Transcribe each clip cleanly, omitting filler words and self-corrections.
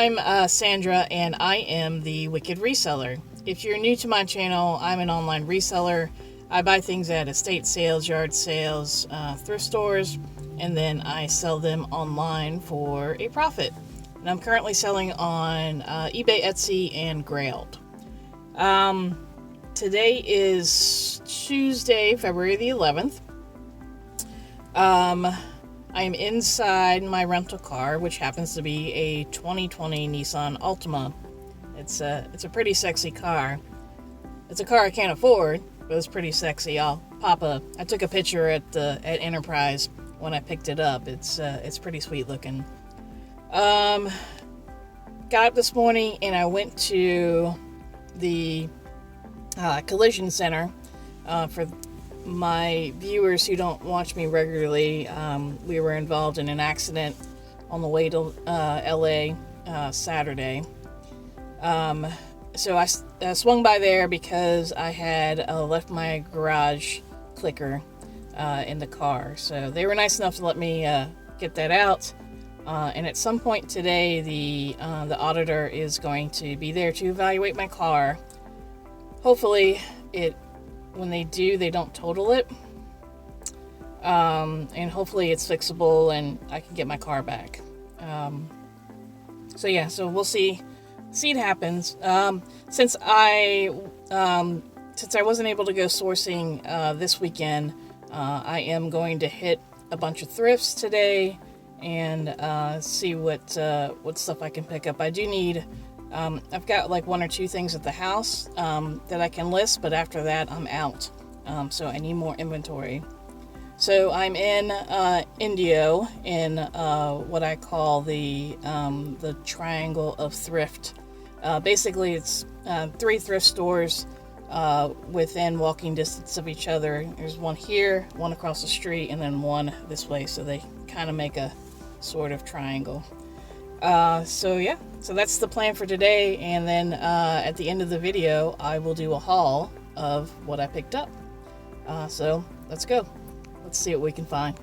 I'm Sandra, and I am the Wicked Reseller. If you're new to my channel, I'm an online reseller. I buy things at estate sales, yard sales, thrift stores, and then I sell them online for a profit. And I'm currently selling on eBay, Etsy, and Grailed. Today is Tuesday, February the 11th. I am inside my rental car, which happens to be a 2020 Nissan Altima. It's a pretty sexy car. It's a car I can't afford, but it's pretty sexy. I took a picture at Enterprise when I picked it up. It's pretty sweet looking. Got up this morning and I went to the collision center. For my viewers who don't watch me regularly, we were involved in an accident on the way to LA Saturday. So I swung by there because I had left my garage clicker in the car. So they were nice enough to let me get that out. And at some point today, the auditor is going to be there to evaluate my car. Hopefully, when they do, they don't total it. And hopefully it's fixable and I can get my car back. So we'll see it happens. Since I wasn't able to go sourcing this weekend, I am going to hit a bunch of thrifts today and see what stuff I can pick up. I do need. I've got like one or two things at the house that I can list, but after that I'm out. So I need more inventory. So I'm in Indio in what I call the triangle of thrift. Basically, it's 3 thrift stores within walking distance of each other. There's one here, one across the street, and then one this way. So they kind of make a sort of triangle. So that's the plan for today, and then at the end of the video I will do a haul of what I picked up. So let's go. Let's see what we can find.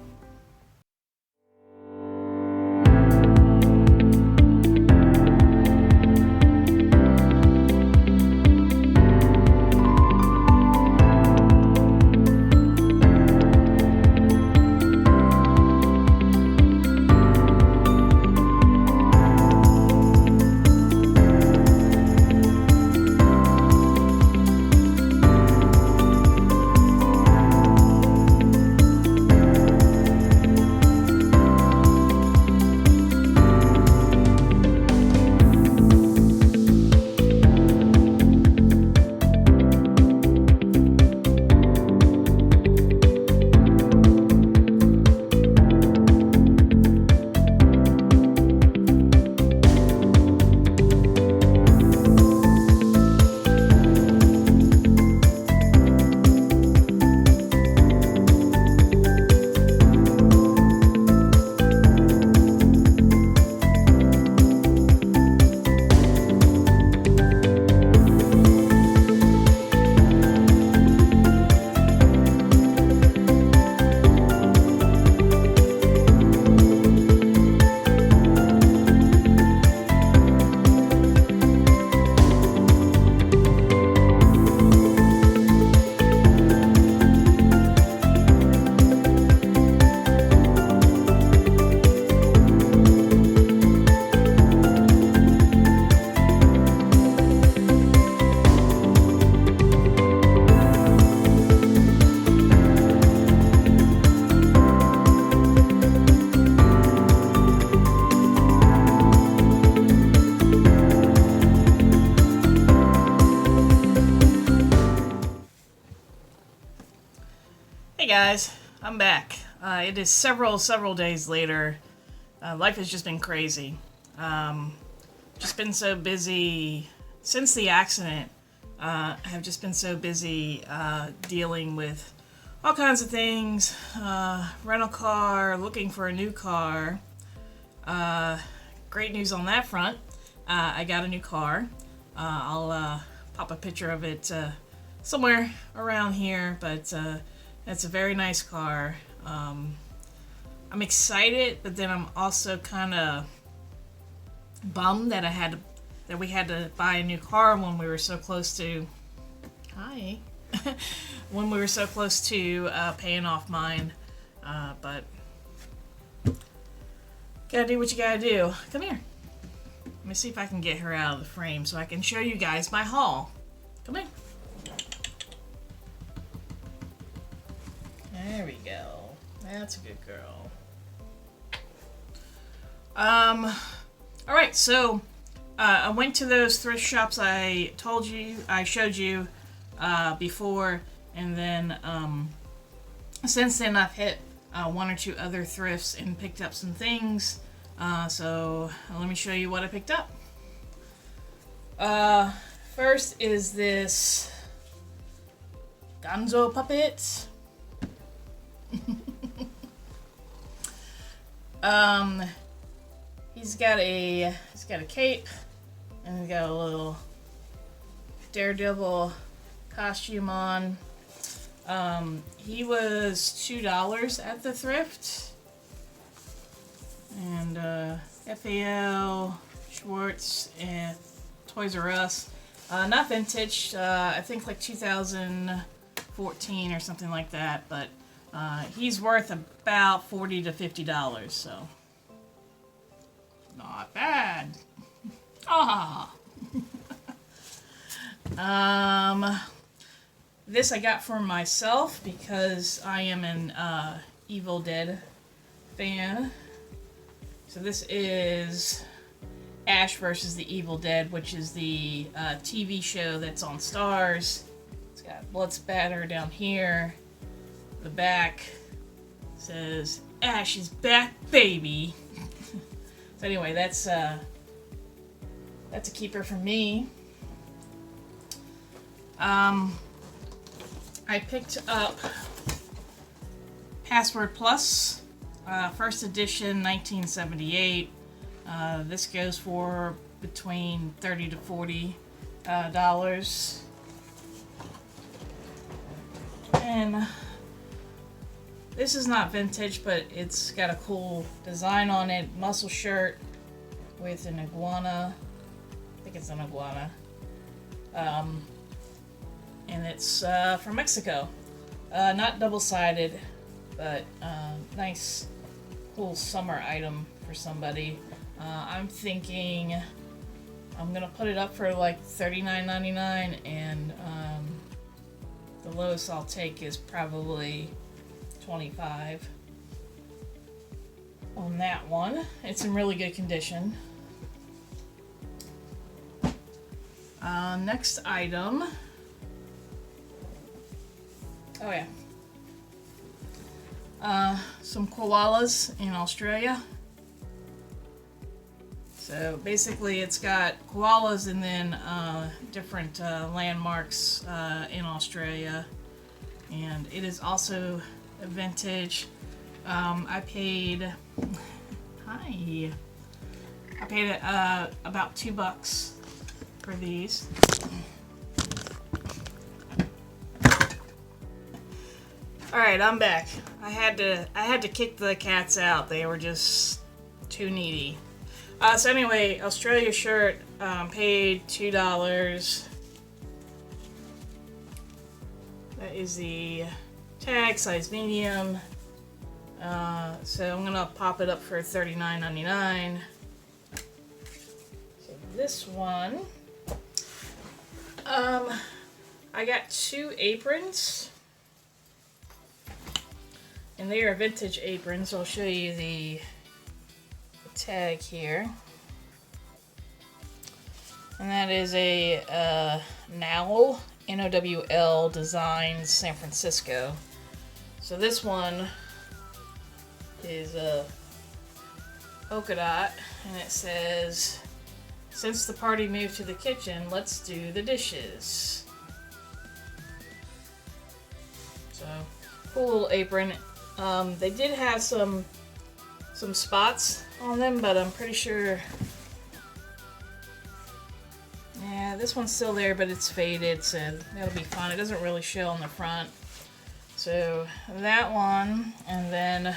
Hey guys, I'm back. It is several days later. Life has just been crazy. Just been so busy since the accident. I have just been so busy dealing with all kinds of things. Rental car, looking for a new car. Great news on that front. I got a new car. I'll pop a picture of it somewhere around here, but it's a very nice car. I'm excited, but then I'm also kind of bummed that we had to buy a new car when we were so close to when we were so close to paying off mine. But gotta do what you gotta do. Come here. Let me see if I can get her out of the frame so I can show you guys my haul. Come here. There we go. That's a good girl. Alright, so I went to those thrift shops I showed you before, and then since then I've hit one or two other thrifts and picked up some things. So let me show you what I picked up. First is this Gonzo puppet. He's got a cape, and he's got a little Daredevil costume on. He was $2 at the thrift, and FAL, Schwartz, and Toys R Us. Not vintage. I think like 2014 or something like that, but he's worth about $40 to $50, so not bad. Ah. This I got for myself because I am an Evil Dead fan. So this is Ash versus the Evil Dead, which is the TV show that's on Stars. It's got blood spatter down here. The back says Ash is back, baby. So anyway, that's a keeper for me. I picked up Password Plus, first edition, 1978. This goes for between $30 to $40. And this is not vintage, but it's got a cool design on it. Muscle shirt with an iguana. I think it's an iguana. And it's from Mexico. Not double-sided, but nice, cool summer item for somebody. I'm thinking I'm gonna put it up for like $39.99, and the lowest I'll take is probably $25 on that one. It's in really good condition. Next item. Oh yeah. Some koalas in Australia. So basically it's got koalas and then different landmarks in Australia. And it is also a vintage. I paid about $2 for these. Alright, I'm back. I had to kick the cats out. They were just too needy. So anyway, Australia shirt, paid $2. That is the tag, size medium. So I'm gonna pop it up for $39.99. So this one, I got 2 aprons. And they are vintage aprons. I'll show you the tag here. And that is a Nowl, N-O-W-L Designs, San Francisco. So this one is a polka dot, and it says, "Since the party moved to the kitchen, let's do the dishes." So, cool little apron. They did have some spots on them, but I'm pretty sure, yeah, this one's still there, but it's faded, so that'll be fine. It doesn't really show on the front. So that one, and then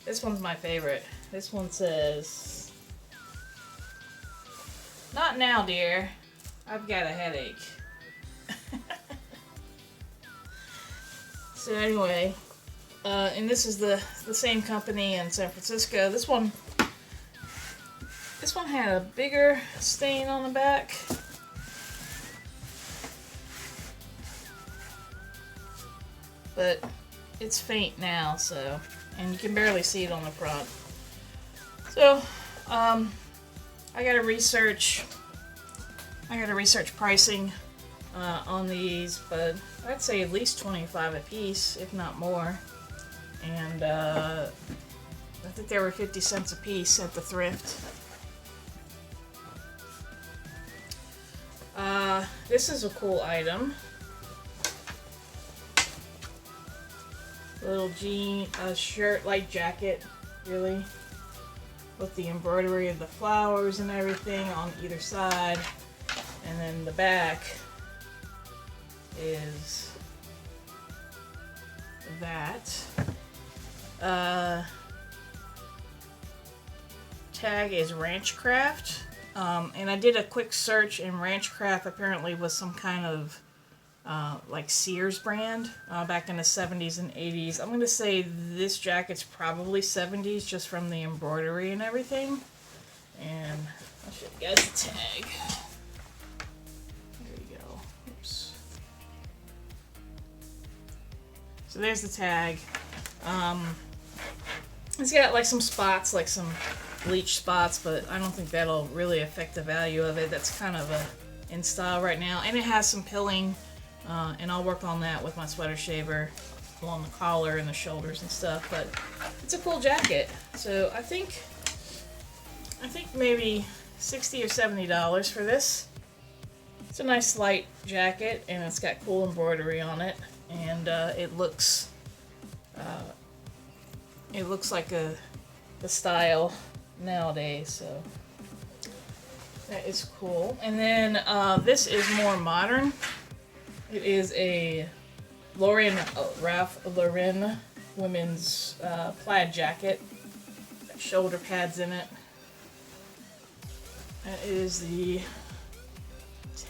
this one's my favorite. This one says, Not now, dear. I've got a headache. So anyway, and this is the same company in San Francisco. This one had a bigger stain on the back. But it's faint now, so, and you can barely see it on the front. So, I gotta research pricing on these, but I'd say at least $25 a piece, if not more. And I think they were 50 cents a piece at the thrift. This is a cool item. Little jean, shirt, light jacket, really, with the embroidery of the flowers and everything on either side. And then the back is that. Tag is Ranchcraft. And I did a quick search, and Ranchcraft apparently was some kind of like Sears brand back in the 70s and 80s. I'm going to say this jacket's probably 70s just from the embroidery and everything. And I'll show you guys the tag. There you go. Oops. So there's the tag. It's got like some spots, like some bleach spots, but I don't think that'll really affect the value of it. That's kind of in style right now. And it has some pilling, and I'll work on that with my sweater shaver along the collar and the shoulders and stuff. But it's a cool jacket. So I think maybe $60 or $70 for this. It's a nice light jacket, and it's got cool embroidery on it, and it looks like the style nowadays, so that is cool. And then this is more modern. It is a Ralph Lauren women's plaid jacket. Got shoulder pads in it. That is the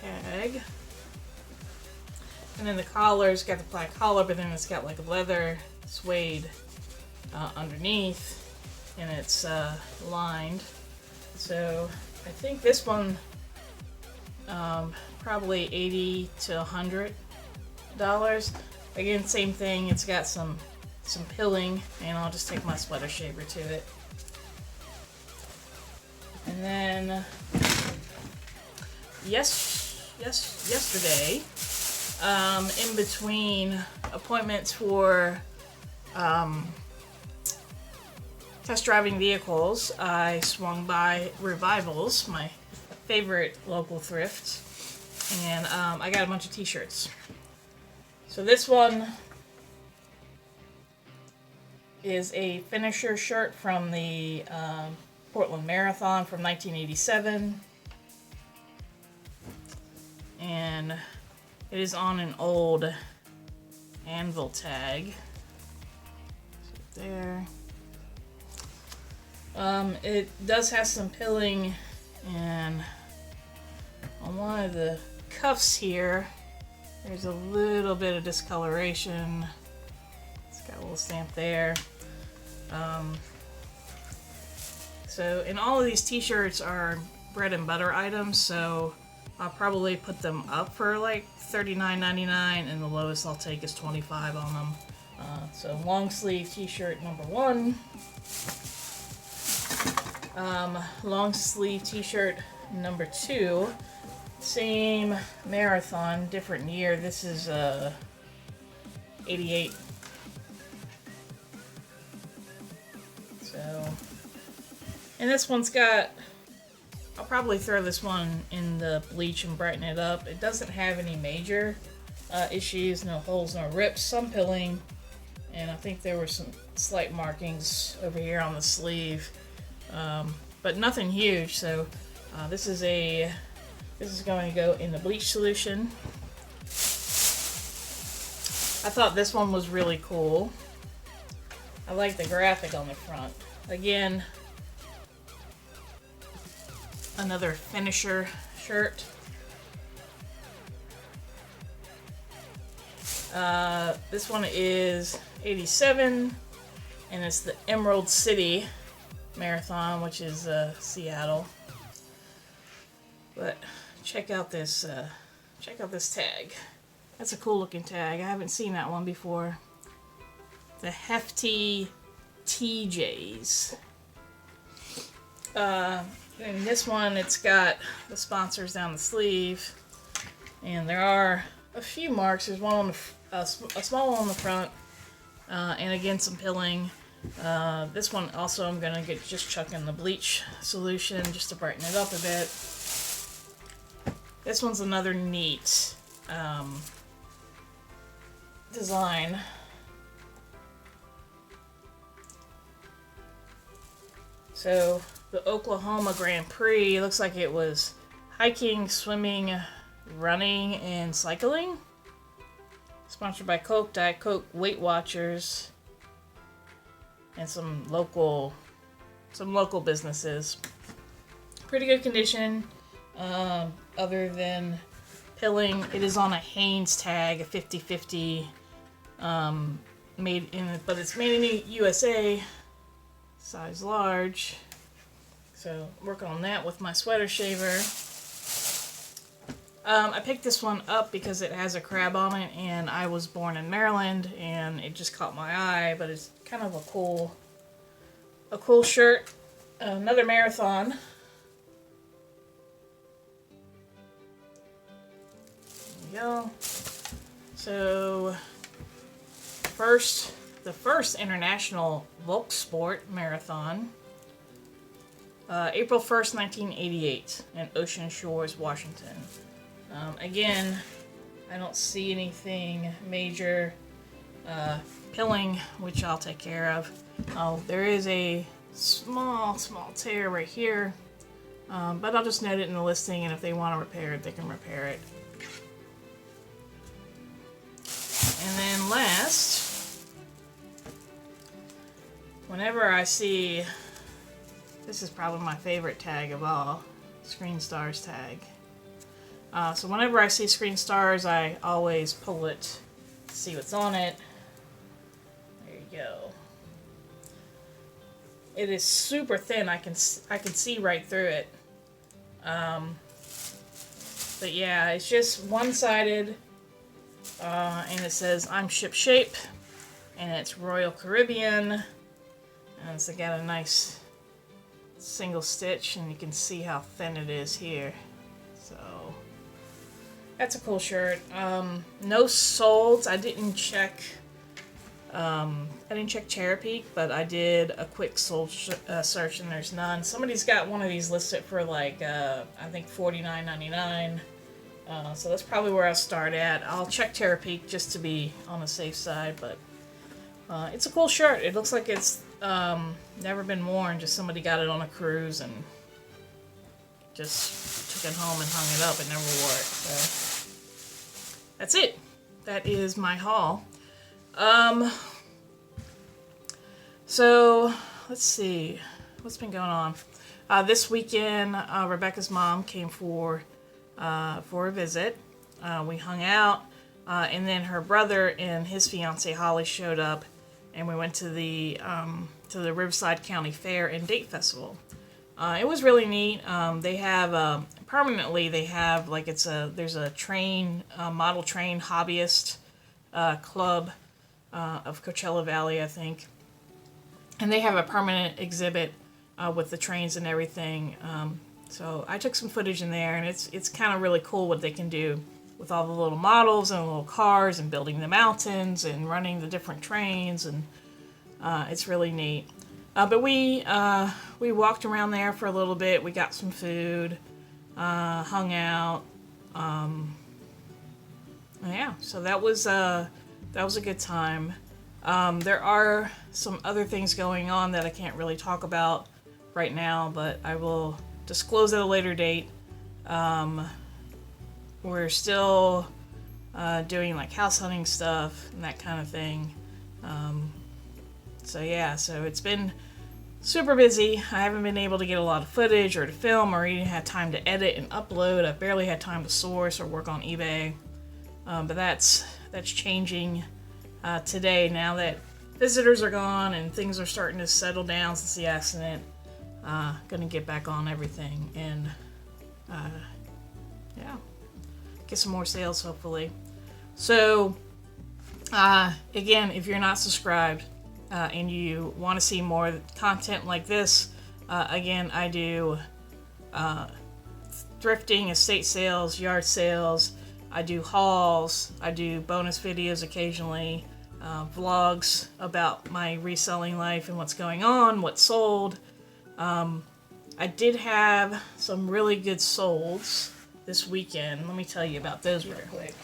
tag. And then the collar's got the plaid collar, but then it's got like a leather suede underneath, and it's lined. So I think this one probably $80 to $100. Again, same thing. It's got some pilling, and I'll just take my sweater shaver to it. And then yesterday, in between appointments for test driving vehicles, I swung by Revivals, my favorite local thrift, and I got a bunch of t-shirts. So this one is a finisher shirt from the Portland Marathon from 1987, and it is on an old anvil tag. So there. It does have some pilling, and on one of the cuffs here, there's a little bit of discoloration. It's got a little stamp there. And all of these t-shirts are bread and butter items, so I'll probably put them up for like $39.99, and the lowest I'll take is $25 on them. So long sleeve t-shirt number 1. Long sleeve t-shirt number 2. Same marathon, different year. This is 88. So, and this one's got, I'll probably throw this one in the bleach and brighten it up. It doesn't have any major issues, no holes, no rips, some pilling, and I think there were some slight markings over here on the sleeve, but nothing huge. So this is going to go in the bleach solution. I thought this one was really cool. I like the graphic on the front. Again, another finisher shirt. This one is 87, and it's the Emerald City Marathon, which is Seattle. But check out this tag. That's a cool looking tag. I haven't seen that one before. The Hefty TJs. And this one, it's got the sponsors down the sleeve, and there are a few marks. There's one on a small one on the front, and again some pilling. This one also I'm gonna just chuck in the bleach solution just to brighten it up a bit. This one's another neat design. So the Oklahoma Grand Prix looks like it was hiking, swimming, running, and cycling. Sponsored by Coke, Diet Coke, Weight Watchers, and some local businesses. Pretty good condition, other than pilling. It is on a Hanes tag, a 50/50, but it's made in the USA, size large. So working on that with my sweater shaver. I picked this one up because it has a crab on it, and I was born in Maryland, and it just caught my eye. But it's kind of a cool shirt. Another marathon. There we go. So the first international Volkssport marathon. April 1st, 1988, in Ocean Shores, Washington. Again, I don't see anything major. Pilling, which I'll take care of. Oh, there is a small tear right here, but I'll just note it in the listing, and if they want to repair it, they can repair it. And then last, whenever I see, this is probably my favorite tag of all, Screen Stars tag. So whenever I see Screen Stars, I always pull it to see what's on it. There you go. It is super thin. I can see right through it. But yeah, it's just one-sided, and it says "I'm Ship Shape," and it's Royal Caribbean, and it's got a nice single stitch, and you can see how thin it is here. So that's a cool shirt. No solds. I didn't check Chesapeake, but I did a quick sold search, and there's none. Somebody's got one of these listed for like I think $49.99. So that's probably where I'll start at. I'll check Chesapeake just to be on the safe side, but it's a cool shirt. It looks like it's never been worn. Just somebody got it on a cruise and just took it home and hung it up and never wore it. So that's it. That is my haul. So let's see what's been going on. This weekend, Rebecca's mom came for a visit. We hung out, and then her brother and his fiance Holly showed up, and we went to the Riverside County Fair and Date Festival. It was really neat. They have permanently. They have like there's a train model train hobbyist club of Coachella Valley, I think, and they have a permanent exhibit with the trains and everything. So I took some footage in there, and it's kind of really cool what they can do with all the little models and the little cars and building the mountains and running the different trains, and it's really neat. But we walked around there for a little bit. We got some food, hung out. Yeah, so that was a good time. There are some other things going on that I can't really talk about right now, but I will disclose at a later date. We're still doing like house hunting stuff and that kind of thing. So yeah, so it's been super busy. I haven't been able to get a lot of footage or to film or even had time to edit and upload. I've barely had time to source or work on eBay. But that's changing today now that visitors are gone and things are starting to settle down since the accident. Gonna get back on everything and yeah, get some more sales hopefully. So again, if you're not subscribed and you want to see more content like this, again, I do thrifting, estate sales, yard sales. I do hauls. I do bonus videos occasionally, vlogs about my reselling life and what's going on, what's sold. I did have some really good solds this weekend. Let me tell you about those real quick.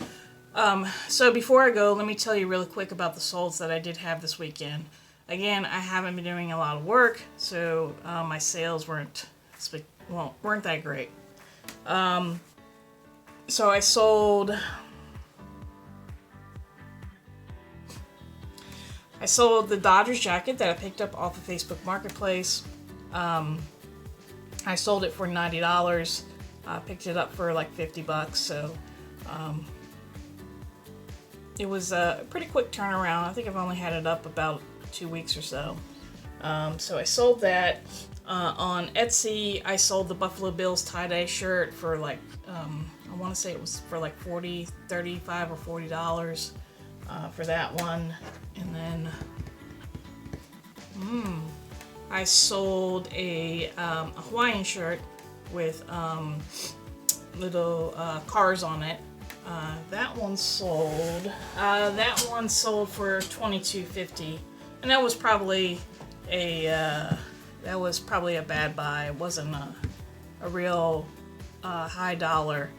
So before I go, let me tell you really quick about the solds that I did have this weekend. Again, I haven't been doing a lot of work, so my sales weren't that great. So I sold the Dodgers jacket that I picked up off of Facebook Marketplace. I sold it for $90. I picked it up for like $50, so it was a pretty quick turnaround. I think I've only had it up about 2 weeks or so. So I sold that. On Etsy, I sold the Buffalo Bills tie-dye shirt for like, I want to say it was for like $35 or $40 for that one. And then I sold a Hawaiian shirt with little cars on it. That one sold. That one sold for $22.50, and that was probably a bad buy. It wasn't a real high dollar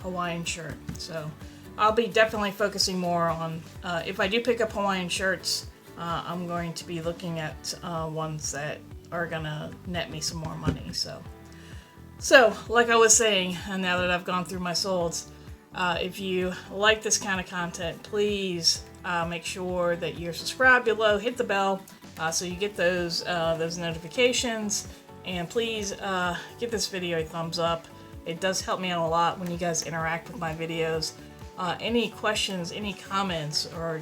Hawaiian shirt. So I'll be definitely focusing more on if I do pick up Hawaiian shirts. I'm going to be looking at ones that are gonna net me some more money. So like I was saying, now that I've gone through my solds, if you like this kind of content, please make sure that you're subscribed below, hit the bell so you get those notifications, and please give this video a thumbs up. It does help me out a lot when you guys interact with my videos. Any questions, any comments, or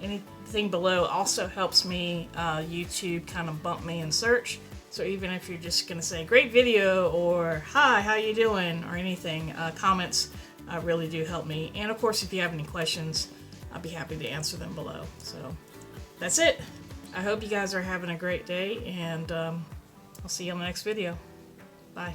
anything below also helps me, YouTube kind of bump me in search. So even if you're just going to say great video or hi, how you doing, or anything, comments really do help me. And of course, if you have any questions, I'll be happy to answer them below. So that's it. I hope you guys are having a great day, and I'll see you on the next video. Bye.